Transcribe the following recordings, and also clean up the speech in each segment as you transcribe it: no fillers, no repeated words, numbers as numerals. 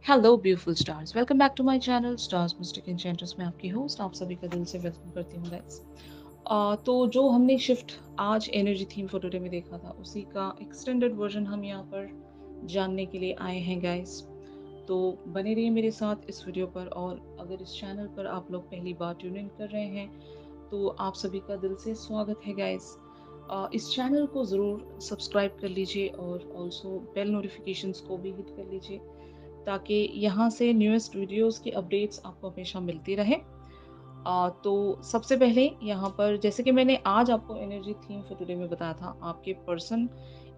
Hello beautiful stars, welcome back to my channel stars mystic enchanters में आपकी host आप सभी का दिल से वेलकम करती हूँ गाइस। तो जो हमने शिफ्ट आज एनर्जी थीम फॉर टुडे में देखा था उसी का एक्सटेंडेड वर्जन हम यहाँ पर जानने के लिए आए हैं गाइस। तो बने रहिए मेरे साथ इस वीडियो पर, और अगर इस चैनल पर आप लोग पहली बार ट्यून इन कर रहे हैं तो आप सभी का दिल से स्वागत है गाइस। इस चैनल को ज़रूर सब्सक्राइब कर लीजिए और ऑल्सो बेल नोटिफिकेशंस को भी हिट कर लीजिए ताकि यहाँ से न्यूएस्ट वीडियोस की अपडेट्स आपको हमेशा मिलती रहे। तो सबसे पहले यहाँ पर जैसे कि मैंने आज आपको एनर्जी थीम फॉर टुडे में बताया था, आपके पर्सन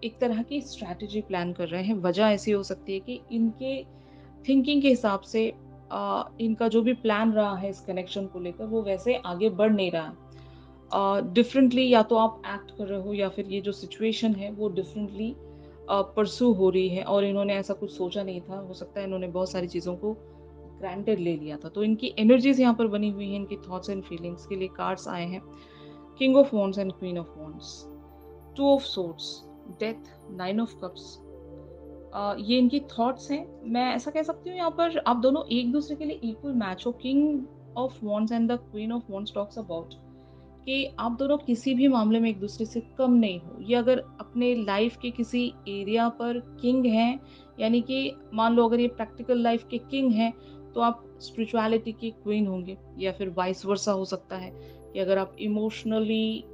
एक तरह की स्ट्रैटेजी प्लान कर रहे हैं। वजह ऐसी हो सकती है कि इनके थिंकिंग के हिसाब से इनका जो भी प्लान रहा है इस कनेक्शन को लेकर वो वैसे आगे बढ़ नहीं रहा है। डिफरेंटली या तो आप एक्ट कर रहे हो या फिर ये जो सिचुएशन है वो डिफरेंटली परसू हो रही है और इन्होंने ऐसा कुछ सोचा नहीं था। हो सकता है इन्होंने बहुत सारी चीज़ों को ग्रांटेड ले लिया था। तो इनकी एनर्जीज यहाँ पर बनी हुई है, इनकी थॉट्स एंड फीलिंग्स के लिए कार्ड्स आए हैं। King of wands and queen of wands, two of swords, death, nine of cups. ये इनकी थॉट्स हैं। मैं ऐसा कह सकती हूँ यहाँ पर आप दोनों एक दूसरे के लिए इक्वल मैच हो। King of wands and the queen of wands talks about कि आप दोनों किसी भी मामले में एक दूसरे से कम नहीं हो। ये अगर अपने लाइफ के किसी एरिया पर किंग हैं, यानी कि मान लो अगर ये प्रैक्टिकल लाइफ के किंग हैं तो आप स्पिरिचुअलिटी की क्वीन होंगे, या फिर वाइस वर्सा हो सकता है कि अगर आप इमोशनली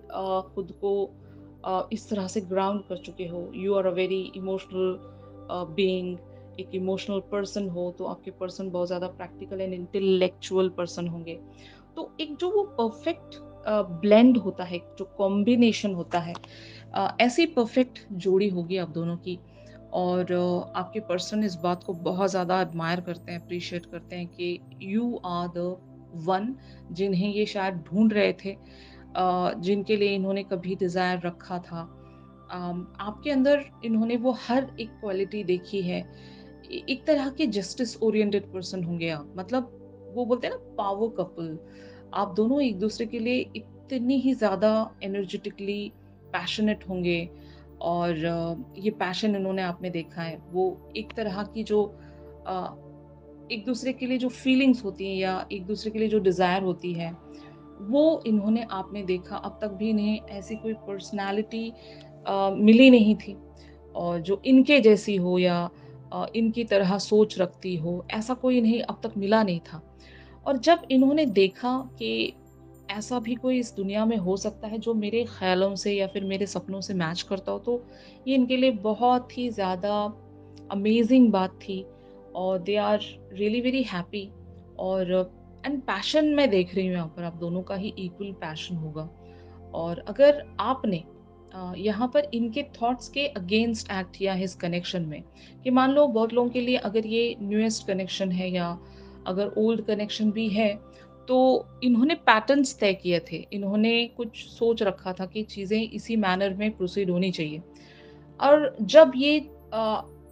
खुद को इस तरह से ग्राउंड कर चुके हो, you are a very emotional being, एक इमोशनल पर्सन हो, तो आपके पर्सन बहुत ज़्यादा प्रैक्टिकल एंड इंटेलेक्चुअल पर्सन होंगे। तो एक जो वो परफेक्ट ब्लेंड होता है, जो कॉम्बिनेशन होता है, ऐसी परफेक्ट जोड़ी होगी आप दोनों की। और आपके पर्सन इस बात को बहुत ज़्यादा एडमायर करते हैं, अप्रिशिएट करते हैं कि यू आर द वन जिन्हें ये शायद ढूंढ रहे थे, जिनके लिए इन्होंने कभी डिज़ायर रखा था। आपके अंदर इन्होंने वो हर एक क्वालिटी देखी है। एक तरह के जस्टिस ओरिएंटेड पर्सन होंगे आप, मतलब वो बोलते हैं ना पावर कपल। आप दोनों एक दूसरे के लिए इतनी ही ज़्यादा एनर्जेटिकली पैशनेट होंगे। और ये पैशन इन्होंने आप में देखा है, वो एक तरह की जो अ, एक दूसरे के लिए जो फीलिंग्स होती हैं या एक दूसरे के लिए जो डिज़ायर होती है वो इन्होंने आप में देखा। अब तक भी इन्हें ऐसी कोई पर्सनालिटी मिली नहीं थी और जो इनके जैसी हो या इनकी तरह सोच रखती हो, ऐसा कोई इन्हें अब तक मिला नहीं था। और जब इन्होंने देखा कि ऐसा भी कोई इस दुनिया में हो सकता है जो मेरे ख़्यालों से या फिर मेरे सपनों से मैच करता हो, तो ये इनके लिए बहुत ही ज़्यादा अमेज़िंग बात थी। और they are really very happy. और एंड पैशन मैं देख रही हूँ यहाँ पर आप दोनों का ही इक्वल पैशन होगा। और अगर आपने यहाँ पर इनके थॉट्स के अगेंस्ट एक्ट किया है इस कनेक्शन में, कि मान लो बहुत लोगों के लिए अगर ये न्यूएस्ट कनेक्शन है या अगर ओल्ड कनेक्शन भी है, तो इन्होंने पैटर्न्स तय किए थे, इन्होंने कुछ सोच रखा था कि चीज़ें इसी मैनर में प्रोसीड होनी चाहिए। और जब ये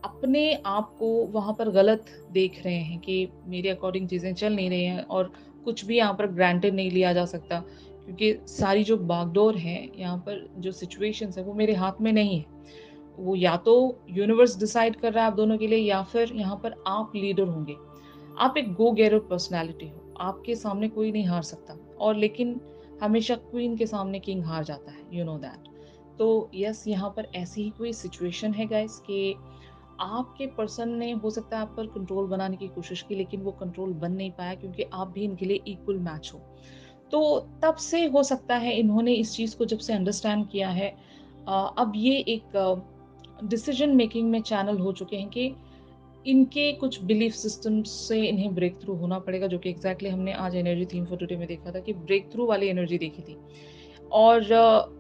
अपने आप को वहाँ पर गलत देख रहे हैं कि मेरे अकॉर्डिंग चीज़ें चल नहीं रही हैं और कुछ भी यहाँ पर ग्रांटेड नहीं लिया जा सकता, क्योंकि सारी जो बागडोर है यहाँ पर, जो सिचुएशंस है वो मेरे हाथ में नहीं है। वो या तो यूनिवर्स डिसाइड कर रहा है आप दोनों के लिए, या फिर यहाँ पर आप लीडर होंगे। आप एक गो गेटर पर्सनैलिटी हो, आपके सामने कोई नहीं हार सकता। और लेकिन हमेशा क्वीन के सामने किंग हार जाता है, यू नो दैट। तो यस, यहाँ पर ऐसी ही कोई सिचुएशन है गाइस कि आपके पर्सन ने हो सकता है आप पर कंट्रोल बनाने की कोशिश की, लेकिन वो कंट्रोल बन नहीं पाया क्योंकि आप भी इनके लिए इक्वल मैच हो। तो तब से हो सकता है इन्होंने इस चीज़ को जब से अंडरस्टैंड किया है, अब ये एक डिसीजन मेकिंग में चैनल हो चुके हैं कि इनके कुछ बिलीफ सिस्टम से इन्हें ब्रेक थ्रू होना पड़ेगा, जो कि एग्जैक्टली हमने आज एनर्जी थीम फॉर टुडे में देखा था कि ब्रेक थ्रू वाली एनर्जी देखी थी। और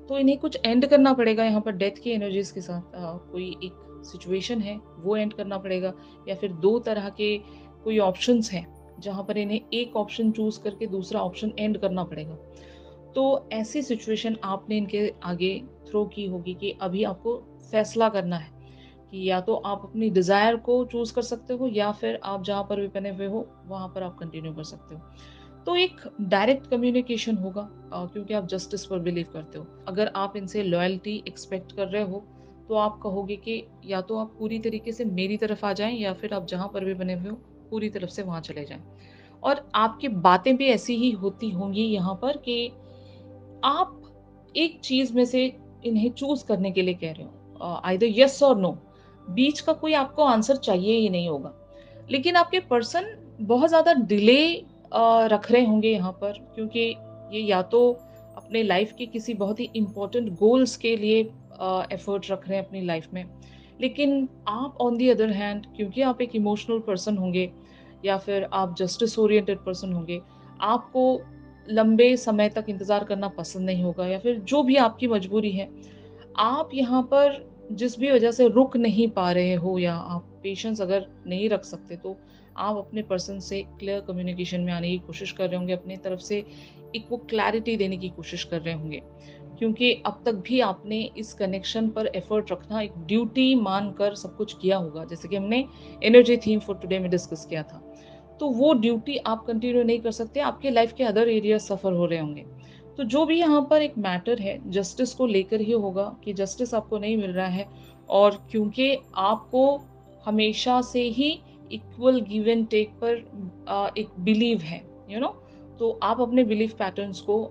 तो इन्हें कुछ एंड करना पड़ेगा यहाँ पर डेथ की एनर्जीज के साथ। कोई एक सिचुएशन है वो एंड करना पड़ेगा, या फिर दो तरह के कोई ऑप्शंस हैं जहाँ पर इन्हें एक ऑप्शन चूज करके दूसरा ऑप्शन एंड करना पड़ेगा। तो ऐसी सिचुएशन आपने इनके आगे थ्रो की होगी कि अभी आपको फैसला करना है कि या तो आप अपनी डिज़ायर को चूज़ कर सकते हो या फिर आप जहाँ पर भी बने हुए हो वहाँ पर आप कंटिन्यू कर सकते हो। तो एक डायरेक्ट कम्युनिकेशन होगा, क्योंकि आप जस्टिस पर बिलीव करते हो। अगर आप इनसे लॉयल्टी एक्सपेक्ट कर रहे हो तो आप कहोगे कि या तो आप पूरी तरीके से मेरी तरफ आ जाएँ या फिर आप जहाँ पर भी बने हुए हो, पूरी तरफ से वहाँ चले जाएँ। और आपकी बातें भी ऐसी ही होती होंगी यहाँ पर कि आप एक चीज़ में से इन्हें चूज़ करने के लिए कह रहे हो। आइदर येस और नो, बीच का कोई आपको आंसर चाहिए ही नहीं होगा। लेकिन आपके पर्सन बहुत ज़्यादा डिले रख रहे होंगे यहाँ पर, क्योंकि ये या तो अपने लाइफ के किसी बहुत ही इम्पोर्टेंट गोल्स के लिए एफर्ट रख रहे हैं अपनी लाइफ में। लेकिन आप ऑन द अदर हैंड, क्योंकि आप एक इमोशनल पर्सन होंगे या फिर आप जस्टिस ओरिएंटेड पर्सन होंगे, आपको लंबे समय तक इंतज़ार करना पसंद नहीं होगा या फिर जो भी आपकी मजबूरी है, आप यहाँ पर जिस भी वजह से रुक नहीं पा रहे हो या आप पेशेंस अगर नहीं रख सकते, तो आप अपने पर्सन से क्लियर कम्युनिकेशन में आने की कोशिश कर रहे होंगे, अपनी तरफ से एक वो क्लैरिटी देने की कोशिश कर रहे होंगे। क्योंकि अब तक भी आपने इस कनेक्शन पर एफर्ट रखना एक ड्यूटी मानकर सब कुछ किया होगा, जैसे कि हमने एनर्जी थीम फॉर टुडे में डिस्कस किया था। तो वो ड्यूटी आप कंटिन्यू नहीं कर सकते, आपके लाइफ के अदर एरिया सफ़र हो रहे होंगे। तो जो भी यहाँ पर एक मैटर है, जस्टिस को लेकर ही होगा कि जस्टिस आपको नहीं मिल रहा है, और क्योंकि आपको हमेशा से ही इक्वल गिव एंड टेक पर एक बिलीव है, तो आप अपने बिलीफ पैटर्न्स को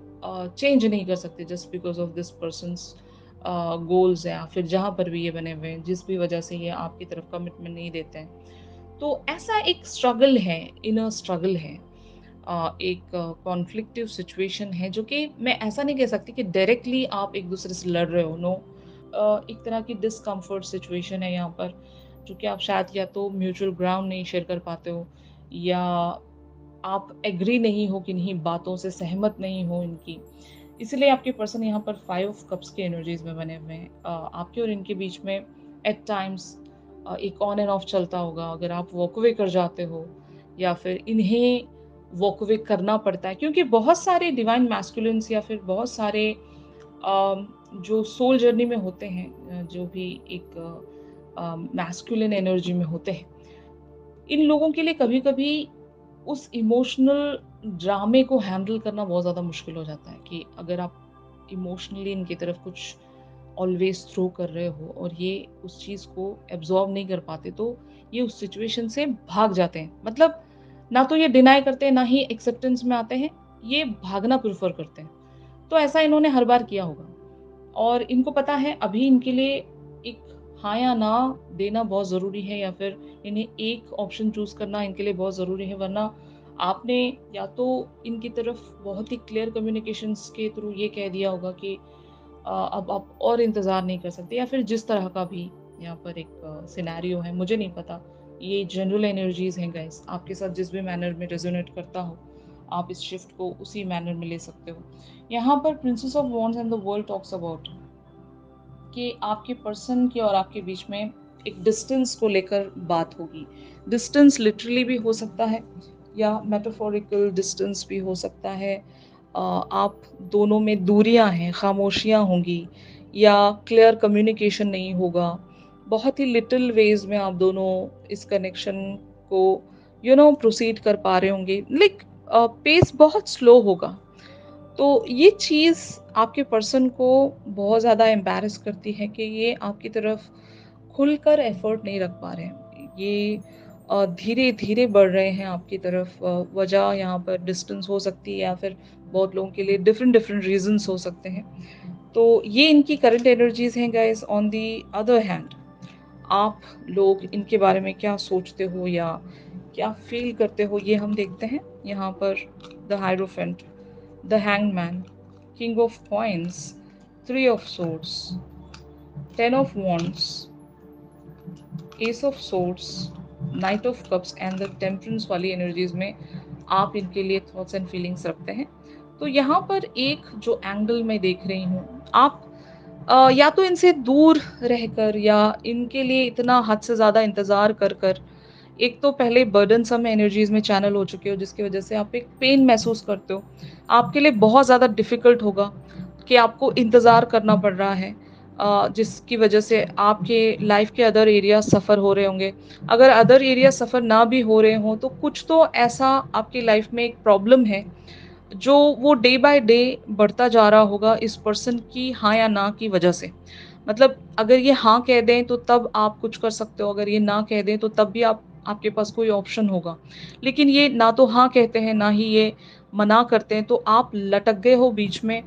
चेंज नहीं कर सकते just because of this persons goals या फिर जहाँ पर भी ये बने हुए हैं, जिस भी वजह से ये आपकी तरफ कमिटमेंट नहीं देते हैं। तो ऐसा एक स्ट्रगल है, इनर स्ट्रगल है, एक कॉन्फ्लिक्टिव सिचुएशन है, जो कि मैं ऐसा नहीं कह सकती कि डायरेक्टली आप एक दूसरे से लड़ रहे हो, नो। एक तरह की डिस्कम्फर्ट सिचुएशन है यहाँ पर, जो कि आप शायद या तो म्यूचुअल ग्राउंड नहीं शेयर कर पाते हो, या आप एग्री नहीं हो किन्हीं बातों से, सहमत नहीं हो इनकी। इसलिए आपके पर्सन यहाँ पर 5 ऑफ कप्स की एनर्जीज में बने हुए हैं। आपके और इनके बीच में एट टाइम्स एक ऑन एंड ऑफ चलता होगा, अगर आप वॉक अवे कर जाते हो या फिर इन्हें वॉक अवे करना पड़ता है, क्योंकि बहुत सारे डिवाइन मैस्कुलिन्स या फिर बहुत सारे जो सोल जर्नी में होते हैं, जो भी एक मैस्कुलिन एनर्जी में होते हैं, इन लोगों के लिए कभी-कभी उस इमोशनल ड्रामे को हैंडल करना बहुत ज़्यादा मुश्किल हो जाता है, कि अगर आप इमोशनली इनकी तरफ कुछ ऑलवेज थ्रो कर रहे हो और ये उस चीज़ को एब्ज़ॉर्ब नहीं कर पाते, तो ये उस सिचुएशन से भाग जाते हैं। मतलब ना तो ये डिनाई करते हैं, ना ही एक्सेप्टेंस में आते हैं, ये भागना प्रेफ़र करते हैं। तो ऐसा इन्होंने हर बार किया होगा, और इनको पता है अभी इनके लिए एक हाँ या ना देना बहुत ज़रूरी है, या फिर इन्हें एक ऑप्शन चूज़ करना इनके लिए बहुत ज़रूरी है, वरना आपने या तो इनकी तरफ बहुत ही क्लियर कम्युनिकेशंस के थ्रू ये कह दिया होगा कि अब आप और इंतज़ार नहीं कर सकते, या फिर जिस तरह का भी यहाँ पर एक सिनेरियो है, मुझे नहीं पता। ये जनरल एनर्जीज़ हैं गाइस, आपके साथ जिस भी मैनर में रेज़ोनेट करता हो, आप इस शिफ्ट को उसी मैनर में ले सकते हो। यहाँ पर princess of wands and the world talks about कि आपके पर्सन के और आपके बीच में एक डिस्टेंस को लेकर बात होगी। डिस्टेंस लिटरली भी हो सकता है या मेटाफोरिकल डिस्टेंस भी हो सकता है। आप दोनों में दूरियां हैं, खामोशियां होंगी, या क्लियर कम्युनिकेशन नहीं होगा। बहुत ही लिटिल वेज में आप दोनों इस कनेक्शन को प्रोसीड कर पा रहे होंगे, लाइक पेस बहुत स्लो होगा। तो ये चीज़ आपके पर्सन को बहुत ज़्यादा एम्बैरेस करती है कि ये आपकी तरफ खुलकर एफर्ट नहीं रख पा रहे हैं। ये धीरे-धीरे बढ़ रहे हैं आपकी तरफ। वजह यहाँ पर डिस्टेंस हो सकती है, या फिर बहुत लोगों के लिए डिफरेंट डिफरेंट रीज़न्स हो सकते हैं। तो ये इनकी करंट एनर्जीज़ हैं guys. On the other hand, आप लोग इनके बारे में क्या सोचते हो या क्या फ़ील करते हो, ये हम देखते हैं। यहाँ पर the hierophant, the hangman, king of coins, 3 of swords, 10 of wands, ace of swords, knight of cups and the temperance वाली energies में आप इनके लिए thoughts and feelings रखते हैं। तो यहाँ पर एक जो एंगल मैं देख रही हूँ, आप या तो इनसे दूर रहकर या इनके लिए इतना हद से ज़्यादा इंतज़ार कर कर एक तो पहले बर्डनसम एनर्जीज़ में चैनल हो चुके हो, जिसकी वज़ह से आप एक पेन महसूस करते हो। आपके लिए बहुत ज़्यादा डिफ़िकल्ट होगा कि आपको इंतज़ार करना पड़ रहा है, जिसकी वज़ह से आपके लाइफ़ के अदर एरिया सफ़र हो रहे होंगे। अगर अदर एरिया सफ़र ना भी हो रहे हों, तो कुछ तो ऐसा आपकी लाइफ़ में एक प्रॉब्लम है, जो वो डे बाय डे बढ़ता जा रहा होगा इस पर्सन की हाँ या ना की वज़ह से। मतलब अगर ये हाँ कह दें तो तब आप कुछ कर सकते हो, अगर ये ना कह दें तो तब भी आपके पास कोई ऑप्शन होगा। लेकिन ये ना तो हाँ कहते हैं, ना ही ये मना करते हैं, तो आप लटक गए हो बीच में।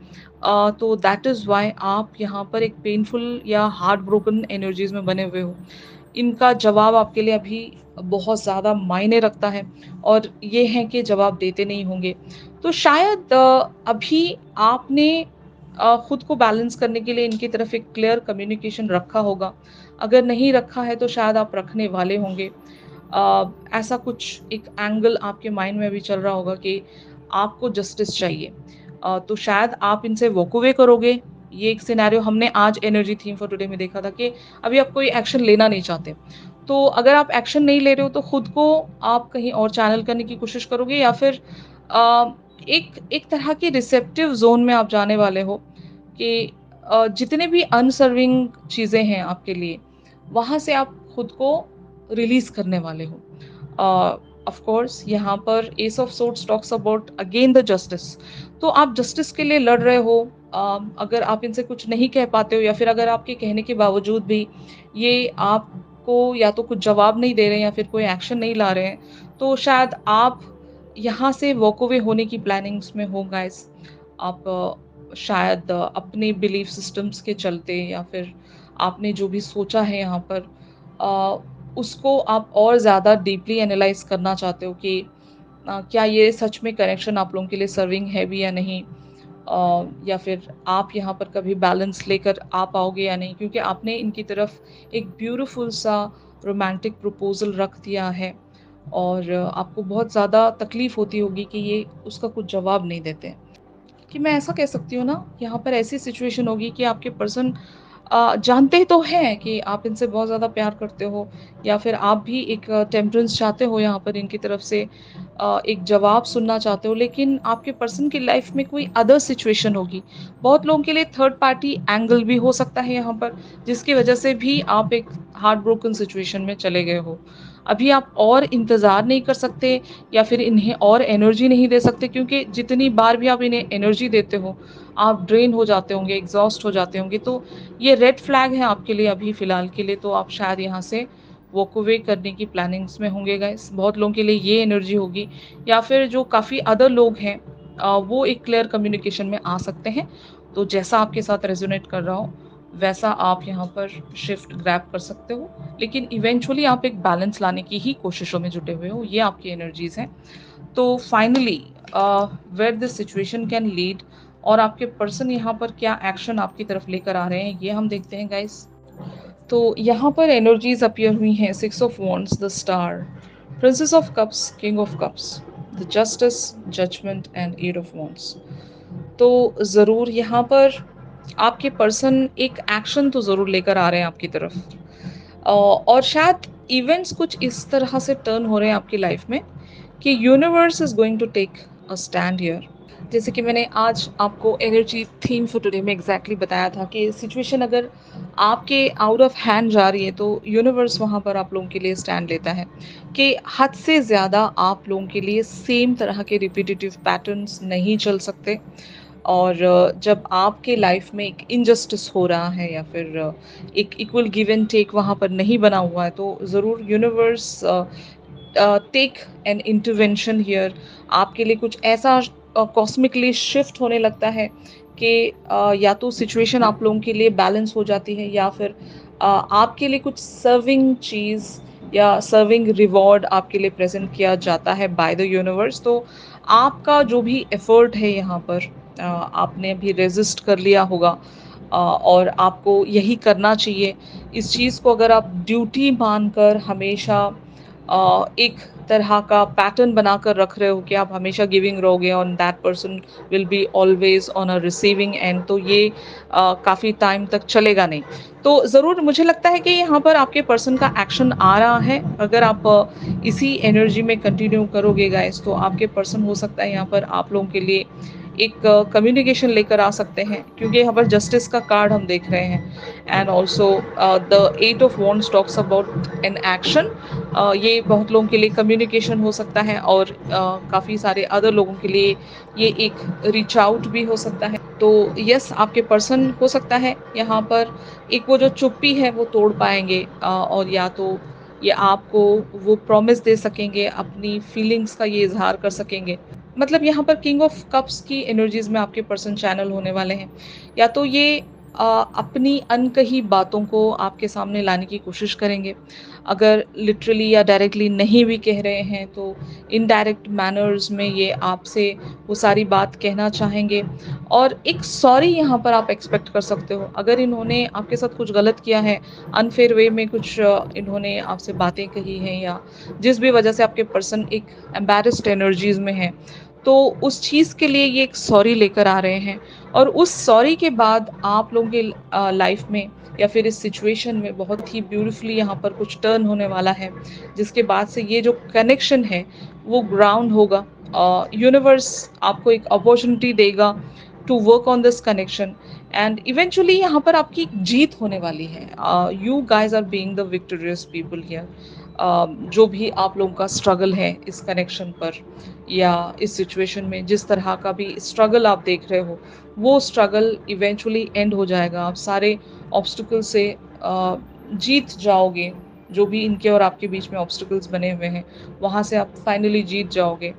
तो दैट इज़ व्हाई आप यहाँ पर एक पेनफुल या हार्ट ब्रोकन एनर्जीज़ में बने हुए हो। इनका जवाब आपके लिए अभी बहुत ज़्यादा मायने रखता है और ये है कि जवाब देते नहीं होंगे। तो शायद अभी आपने खुद को बैलेंस करने के लिए इनकी तरफ एक क्लियर कम्युनिकेशन रखा होगा। अगर नहीं रखा है तो शायद आप रखने वाले होंगे। ऐसा कुछ एक एंगल आपके माइंड में भी चल रहा होगा कि आपको जस्टिस चाहिए। तो शायद आप इनसे वॉक अवे करोगे। ये एक सिनेरियो हमने आज एनर्जी थीम फॉर टुडे में देखा था कि अभी आप कोई एक्शन लेना नहीं चाहते। तो अगर आप एक्शन नहीं ले रहे हो तो खुद को आप कहीं और चैनल करने की कोशिश करोगे या फिर अ, एक एक तरह के रिसेप्टिव ज़ोन में आप जाने वाले हो कि जितने भी अनसर्विंग चीज़ें हैं आपके लिए, वहाँ से आप खुद को रिलीज़ करने वाले हो। ऑफ कोर्स यहाँ पर S of swords talks about again the justice. तो आप जस्टिस के लिए लड़ रहे हो। अगर आप इनसे कुछ नहीं कह पाते हो या फिर अगर आपके कहने के बावजूद भी ये आपको या तो कुछ जवाब नहीं दे रहे हैं या फिर कोई एक्शन नहीं ला रहे हैं, तो शायद आप यहाँ से वॉक अवे होने की प्लानिंग्स में हो गाइस। आप शायद अपने बिलीफ सिस्टम्स के चलते या फिर आपने जो भी सोचा है यहाँ पर उसको आप और ज़्यादा डीपली एनालाइज़ करना चाहते हो कि क्या ये सच में कनेक्शन आप लोगों के लिए सर्विंग है भी या नहीं? या फिर आप यहाँ पर कभी बैलेंस लेकर आ पाओगे या नहीं? क्योंकि आपने इनकी तरफ एक ब्यूटीफुल सा रोमांटिक प्रपोज़ल रख दिया है और आपको बहुत ज़्यादा तकलीफ़ होती होगी कि ये उसका कुछ जवाब नहीं देते हैं। कि मैं ऐसा कह सकती हूँ ना, यहाँ पर ऐसी सिचुएशन होगी कि आपके पर्सन जानते तो हैं कि आप इनसे बहुत ज़्यादा प्यार करते हो या फिर आप भी एक टेम्परेंस चाहते हो यहाँ पर इनकी तरफ से एक जवाब सुनना चाहते हो, लेकिन आपके पर्सन की लाइफ में कोई अदर सिचुएशन होगी। बहुत लोगों के लिए थर्ड पार्टी एंगल भी हो सकता है यहाँ पर, जिसकी वजह से भी आप एक हार्ट ब्रोकन सिचुएशन में चले गए हो। अभी आप और इंतज़ार नहीं कर सकते या फिर इन्हें और एनर्जी नहीं दे सकते क्योंकि जितनी बार भी आप इन्हें एनर्जी देते हो, आप ड्रेन हो जाते होंगे, एग्ज़ॉस्ट हो जाते होंगे। तो ये रेड फ्लैग है आपके लिए अभी फ़िलहाल के लिए, तो आप शायद यहाँ से वॉक अवे करने की प्लानिंग्स में होंगे गाइस। बहुत लोगों के लिए ये एनर्जी होगी या फिर जो काफ़ी अदर लोग हैं वो एक क्लियर कम्युनिकेशन में आ सकते हैं। तो जैसा आपके साथ रेज़ोनेट कर रहा हो, वैसा आप यहाँ पर शिफ्ट ग्रैब कर सकते हो। लेकिन इवेंचुअली आप एक बैलेंस लाने की ही कोशिशों में जुटे हुए हो, ये आपकी एनर्जीज़ हैं। तो finally where this situation can lead और आपके पर्सन यहाँ पर क्या एक्शन आपकी तरफ लेकर आ रहे हैं, ये हम देखते हैं गाइस। तो यहाँ पर एनर्जीज अपीयर हुई हैं, six of wands, the star, princess of cups, king of cups, the justice, judgement and eight of wands. तो ज़रूर यहाँ पर आपके पर्सन एक एक्शन तो ज़रूर लेकर आ रहे हैं आपकी तरफ। और शायद इवेंट्स कुछ इस तरह से टर्न हो रहे हैं आपकी लाइफ में कि universe is going to take a stand here. जैसे कि मैंने आज आपको एनर्जी थीम फॉर टुडे में एग्जैक्टली बताया था कि सिचुएशन अगर आपके आउट ऑफ हैंड जा रही है तो यूनिवर्स वहाँ पर आप लोगों के लिए स्टैंड लेता है कि हद से ज़्यादा आप लोगों के लिए सेम तरह के रिपीटेटिव पैटर्न्स नहीं चल सकते। और जब आपके लाइफ में एक इनजस्टिस हो रहा है या फिर एक इक्वल गिव एंड टेक वहाँ पर नहीं बना हुआ है तो ज़रूर universe take an intervention here. आपके लिए कुछ ऐसा कॉस्मिकली शिफ्ट होने लगता है कि या तो सिचुएशन आप लोगों के लिए बैलेंस हो जाती है या फिर आपके लिए कुछ सर्विंग चीज़ या सर्विंग रिवॉर्ड आपके लिए प्रेजेंट किया जाता है बाय द यूनिवर्स। तो आपका जो भी एफर्ट है यहाँ पर आपने अभी रेजिस्ट कर लिया होगा और आपको यही करना चाहिए। इस चीज़ को अगर आप ड्यूटी मानकर हमेशा एक तरह का पैटर्न बनाकर रख रहे हो कि आप हमेशा गिविंग रहोगे और that person will be always on a receiving end, तो ये काफ़ी टाइम तक चलेगा नहीं। तो ज़रूर मुझे लगता है कि यहाँ पर आपके पर्सन का एक्शन आ रहा है। अगर आप इसी एनर्जी में कंटिन्यू करोगे गाइस तो आपके पर्सन हो सकता है यहाँ पर आप लोगों के लिए एक कम्युनिकेशन लेकर आ सकते हैं, क्योंकि यहाँ पर जस्टिस का कार्ड हम देख रहे हैं। And also the 8 of wands talks about an action. ये बहुत लोगों के लिए कम्युनिकेशन हो सकता है, और काफ़ी सारे अदर लोगों के लिए ये एक रीच आउट भी हो सकता है। तो यस, आपके पर्सन हो सकता है यहाँ पर एक वो जो चुप्पी है वो तोड़ पाएँगे, और या तो ये आपको वो प्रॉमिस दे सकेंगे, अपनी फीलिंग्स का ये इज़हार कर सकेंगे। मतलब यहाँ पर किंग ऑफ कप्स की एनर्जीज़ में आपके पर्सन चैनल होने वाले हैं। या तो ये अपनी अनकही बातों को आपके सामने लाने की कोशिश करेंगे। अगर लिटरली या डायरेक्टली नहीं भी कह रहे हैं, तो इनडायरेक्ट मैनर्स में ये आपसे वो सारी बात कहना चाहेंगे। और एक सॉरी यहाँ पर आप एक्सपेक्ट कर सकते हो। अगर इन्होंने आपके साथ कुछ गलत किया है, अनफेयर वे में कुछ इन्होंने आपसे बातें कही हैं, या जिस भी वजह से आपके पर्सन एक एम्बैरेस्ड एनर्जीज़ में है, तो उस चीज़ के लिए ये एक सॉरी लेकर आ रहे हैं। और उस सॉरी के बाद आप लोगों के लाइफ में या फिर इस सिचुएशन में बहुत ही ब्यूटीफुली यहाँ पर कुछ टर्न होने वाला है, जिसके बाद से ये जो कनेक्शन है वो ग्राउंड होगा। यूनिवर्स आपको एक अपॉर्चुनिटी देगा to work on this connection, and eventually यहाँ पर आपकी जीत होने वाली है। You guys are being the victorious people here. जो भी आप लोगों का स्ट्रगल है इस कनेक्शन पर, या इस सिचुएशन में जिस तरह का भी स्ट्रगल आप देख रहे हो, वो स्ट्रगल इवेंचुअली एंड हो जाएगा। आप सारे ऑब्स्टिकल से जीत जाओगे। जो भी इनके और आपके बीच में ऑब्स्टिकल्स बने हुए हैं, वहाँ से आप फाइनली जीत जाओगे।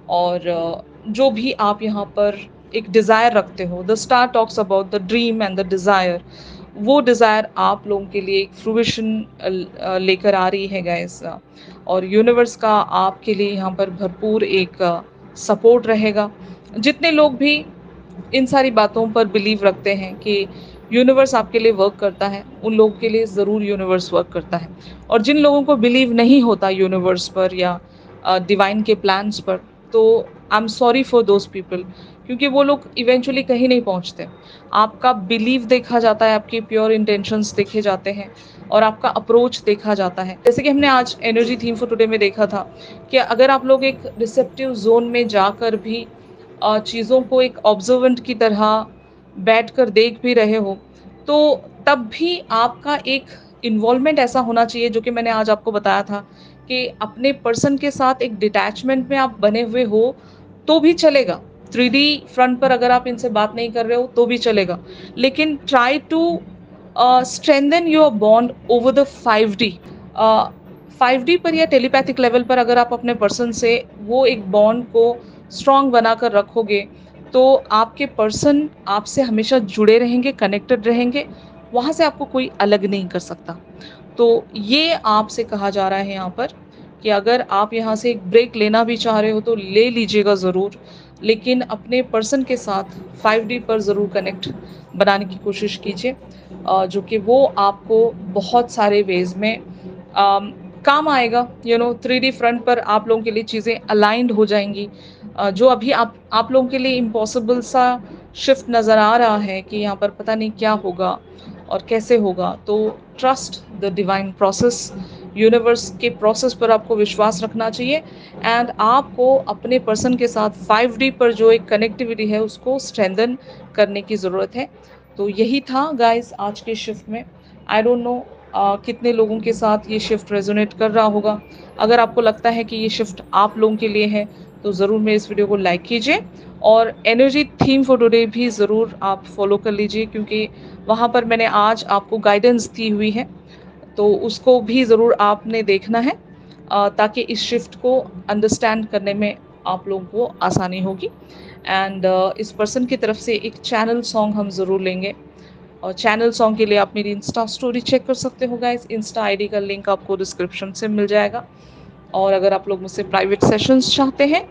और जो भी आप यहाँ पर एक डिज़ायर रखते हो, the star talks about the dream and the desire, वो डिज़ायर आप लोगों के लिए एक फ्रूइशन लेकर आ रही है गाइस। और यूनिवर्स का आपके लिए यहाँ पर भरपूर एक सपोर्ट रहेगा। जितने लोग भी इन सारी बातों पर बिलीव रखते हैं कि यूनिवर्स आपके लिए वर्क करता है, उन लोगों के लिए ज़रूर यूनिवर्स वर्क करता है। और जिन लोगों को बिलीव नहीं होता यूनिवर्स पर या डिवाइन के प्लान्स पर, तो I am sorry for those people, क्योंकि वो लोग इवेंचुअली कहीं नहीं पहुंचते। आपका बिलीव देखा जाता है, आपके प्योर इंटेंशंस देखे जाते हैं, और आपका अप्रोच देखा जाता है। जैसे कि हमने आज एनर्जी थीम फॉर टुडे में देखा था कि अगर आप लोग एक रिसेप्टिव जोन में जाकर भी चीज़ों को एक ऑब्जर्वेंट की तरह बैठकर देख भी रहे हो, तो तब भी आपका एक इन्वॉल्वमेंट ऐसा होना चाहिए, जो कि मैंने आज आपको बताया था कि अपने पर्सन के साथ एक डिटैचमेंट में आप बने हुए हो तो भी चलेगा। 3D फ्रंट पर अगर आप इनसे बात नहीं कर रहे हो तो भी चलेगा। लेकिन try to strengthen your bond over the 5D। 5D पर या टेलीपैथिक लेवल पर अगर आप अपने पर्सन से वो एक बॉन्ड को स्ट्रॉन्ग बनाकर रखोगे, तो आपके पर्सन आपसे हमेशा जुड़े रहेंगे, कनेक्टेड रहेंगे। वहाँ से आपको कोई अलग नहीं कर सकता। तो ये आपसे कहा जा रहा है यहाँ पर कि अगर आप यहाँ से एक ब्रेक लेना भी चाह रहे हो तो ले लीजिएगा ज़रूर, लेकिन अपने पर्सन के साथ 5D पर ज़रूर कनेक्ट बनाने की कोशिश कीजिए, जो कि वो आपको बहुत सारे वेज़ में काम आएगा। 3D फ्रंट पर आप लोगों के लिए चीज़ें अलाइन्ड हो जाएँगी। जो अभी आप लोगों के लिए इम्पॉसिबल सा शिफ्ट नज़र आ रहा है कि यहाँ पर पता नहीं क्या होगा और कैसे होगा, तो trust the divine process. Universe के प्रोसेस पर आपको विश्वास रखना चाहिए, एंड आपको अपने पर्सन के साथ 5D पर जो एक कनेक्टिविटी है उसको स्ट्रेंथन करने की ज़रूरत है। तो यही था गाइस आज के शिफ्ट में। आई डोंट नो कितने लोगों के साथ ये शिफ्ट रेजोनेट कर रहा होगा। अगर आपको लगता है कि ये शिफ्ट आप लोगों के लिए है, तो ज़रूर मेरे इस वीडियो को लाइक कीजिए, और एनर्जी थीम फॉर टुडे भी ज़रूर आप फॉलो कर लीजिए, क्योंकि वहाँ पर मैंने आज आपको गाइडेंस दी हुई है, तो उसको भी ज़रूर आपने देखना है, ताकि इस शिफ्ट को अंडरस्टैंड करने में आप लोगों को आसानी होगी। एंड इस पर्सन की तरफ से एक चैनल सॉन्ग हम ज़रूर लेंगे, और चैनल सॉन्ग के लिए आप मेरी इंस्टा स्टोरी चेक कर सकते हो गाइस। इंस्टा आईडी का लिंक आपको डिस्क्रिप्शन से मिल जाएगा। और अगर आप लोग मुझसे प्राइवेट सेशंस चाहते हैं,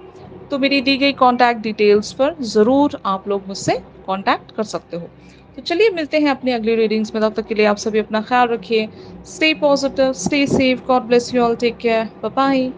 तो मेरी दी गई कॉन्टैक्ट डिटेल्स पर ज़रूर आप लोग मुझसे कॉन्टैक्ट कर सकते हो। तो चलिए मिलते हैं अपनी अगली रीडिंग्स में। तब तक के लिए आप सभी अपना ख्याल रखिए। Stay positive, stay safe, God bless you all, take care, bye bye.